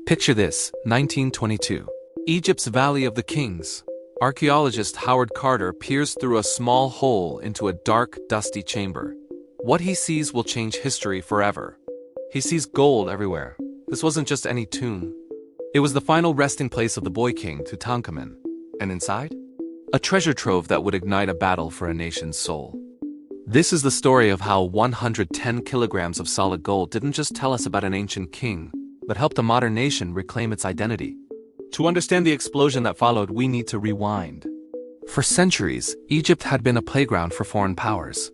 Picture this, 1922. Egypt's Valley of the Kings. Archaeologist Howard Carter peers through a small hole into a dark, dusty chamber. What he sees will change history forever. He sees gold everywhere. This wasn't just any tomb. It was the final resting place of the boy king, Tutankhamun. And inside? A treasure trove that would ignite a battle for a nation's soul. This is the story of how 110 kilograms of solid gold didn't just tell us about an ancient king, but helped a modern nation reclaim its identity. To understand the explosion that followed, we need to rewind. For centuries, Egypt had been a playground for foreign powers.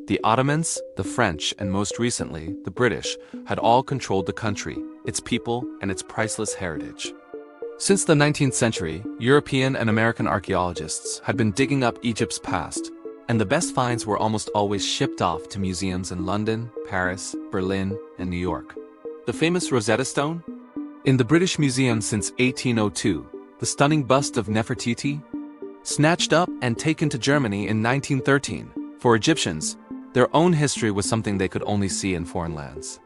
The Ottomans, the French, and most recently, the British, had all controlled the country, its people, and its priceless heritage. Since the 19th century, European and American archaeologists had been digging up Egypt's past, and the best finds were almost always shipped off to museums in London, Paris, Berlin, and New York. The famous Rosetta Stone? In the British Museum since 1802, the stunning bust of Nefertiti? Snatched up and taken to Germany in 1913. For Egyptians, their own history was something they could only see in foreign lands.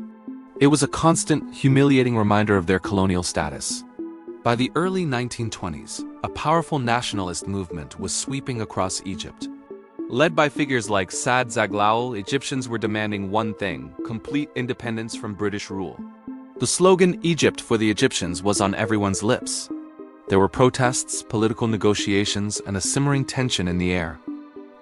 It was a constant, humiliating reminder of their colonial status. By the early 1920s, a powerful nationalist movement was sweeping across Egypt. Led by figures like Saad Zaghloul, Egyptians were demanding one thing: complete independence from British rule. The slogan, "Egypt for the Egyptians," was on everyone's lips. There were protests, political negotiations, and a simmering tension in the air.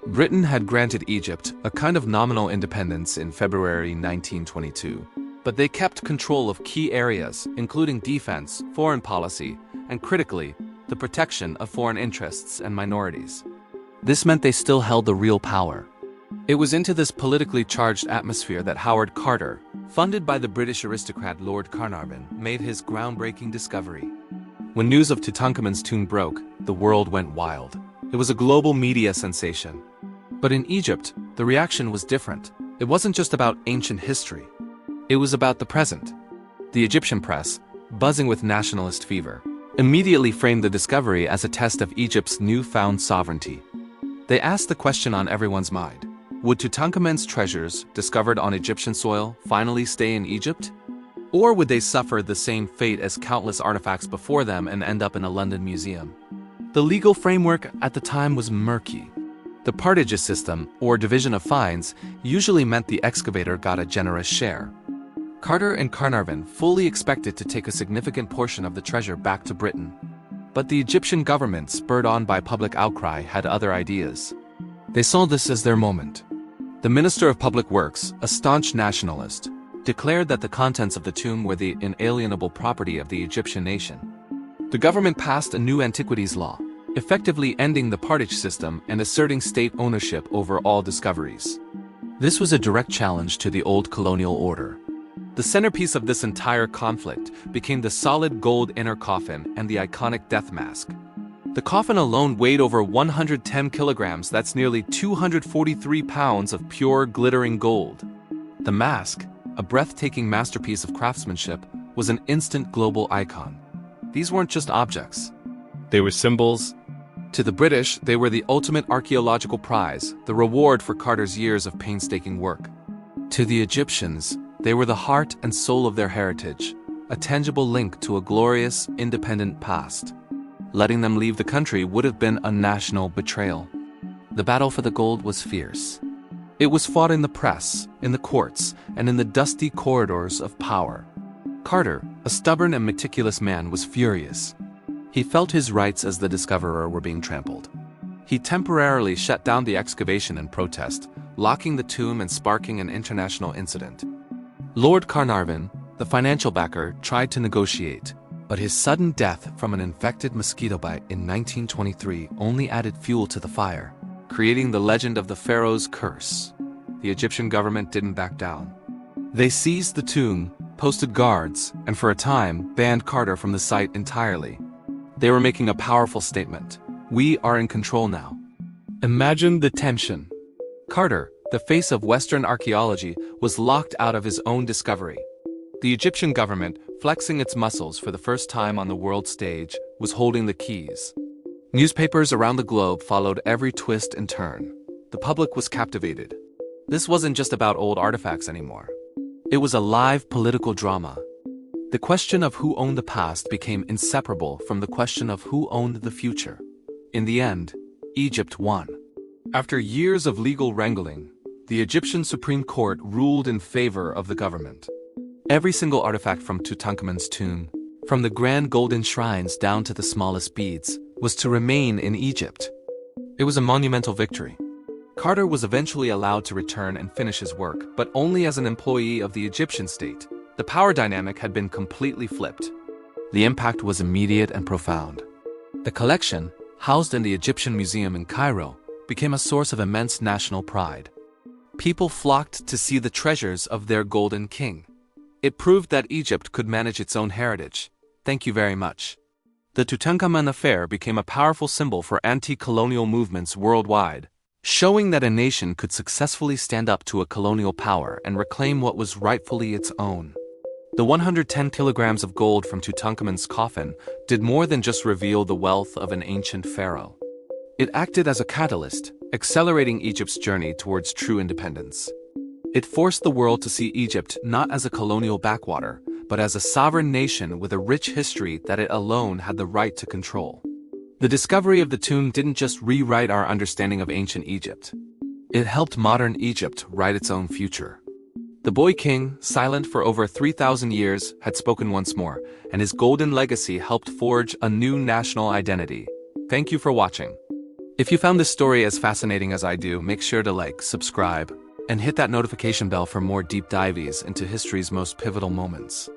Britain had granted Egypt a kind of nominal independence in February 1922, but they kept control of key areas, including defense, foreign policy, and critically, the protection of foreign interests and minorities. This meant they still held the real power. It was into this politically charged atmosphere that Howard Carter, funded by the British aristocrat Lord Carnarvon, made his groundbreaking discovery. When news of Tutankhamun's tomb broke, the world went wild. It was a global media sensation. But in Egypt, the reaction was different. It wasn't just about ancient history. It was about the present. The Egyptian press, buzzing with nationalist fever, immediately framed the discovery as a test of Egypt's newfound sovereignty. They asked the question on everyone's mind: would Tutankhamun's treasures, discovered on Egyptian soil, finally stay in Egypt? Or would they suffer the same fate as countless artifacts before them and end up in a London museum? The legal framework at the time was murky. The partage system, or division of finds, usually meant the excavator got a generous share. Carter and Carnarvon fully expected to take a significant portion of the treasure back to Britain. But the Egyptian government, spurred on by public outcry, had other ideas. They saw this as their moment. The Minister of Public Works, a staunch nationalist, declared that the contents of the tomb were the inalienable property of the Egyptian nation. The government passed a new antiquities law, effectively ending the partage system and asserting state ownership over all discoveries. This was a direct challenge to the old colonial order. The centerpiece of this entire conflict became the solid gold inner coffin and the iconic death mask. The coffin alone weighed over 110 kilograms, that's nearly 243 pounds of pure, glittering gold. The mask, a breathtaking masterpiece of craftsmanship, was an instant global icon. These weren't just objects. They were symbols. To the British, they were the ultimate archaeological prize, the reward for Carter's years of painstaking work. To the Egyptians, they were the heart and soul of their heritage, a tangible link to a glorious, independent past. Letting them leave the country would have been a national betrayal. The battle for the gold was fierce. It was fought in the press, in the courts, and in the dusty corridors of power. Carter, a stubborn and meticulous man, was furious. He felt his rights as the discoverer were being trampled. He temporarily shut down the excavation in protest, locking the tomb and sparking an international incident. Lord Carnarvon, the financial backer, tried to negotiate, but his sudden death from an infected mosquito bite in 1923 only added fuel to the fire, creating the legend of the Pharaoh's curse. The Egyptian government didn't back down. They seized the tomb, posted guards, and for a time banned Carter from the site entirely. They were making a powerful statement: we are in control now. Imagine the tension. Carter, the face of Western archaeology, was locked out of his own discovery. The Egyptian government, flexing its muscles for the first time on the world stage, was holding the keys. Newspapers around the globe followed every twist and turn. The public was captivated. This wasn't just about old artifacts anymore. It was a live political drama. The question of who owned the past became inseparable from the question of who owned the future. In the end, Egypt won. After years of legal wrangling, the Egyptian Supreme Court ruled in favor of the government. Every single artifact from Tutankhamun's tomb, from the grand golden shrines down to the smallest beads, was to remain in Egypt. It was a monumental victory. Carter was eventually allowed to return and finish his work, but only as an employee of the Egyptian state. The power dynamic had been completely flipped. The impact was immediate and profound. The collection, housed in the Egyptian Museum in Cairo, became a source of immense national pride. People flocked to see the treasures of their golden king. It proved that Egypt could manage its own heritage. Thank you very much. The Tutankhamun affair became a powerful symbol for anti-colonial movements worldwide, showing that a nation could successfully stand up to a colonial power and reclaim what was rightfully its own. The 110 kilograms of gold from Tutankhamun's coffin did more than just reveal the wealth of an ancient pharaoh. It acted as a catalyst, accelerating Egypt's journey towards true independence. It forced the world to see Egypt not as a colonial backwater, but as a sovereign nation with a rich history that it alone had the right to control. The discovery of the tomb didn't just rewrite our understanding of ancient Egypt. It helped modern Egypt write its own future. The boy king, silent for over 3,000 years, had spoken once more, and his golden legacy helped forge a new national identity. Thank you for watching. If you found this story as fascinating as I do, make sure to like, subscribe, and hit that notification bell for more deep dives into history's most pivotal moments.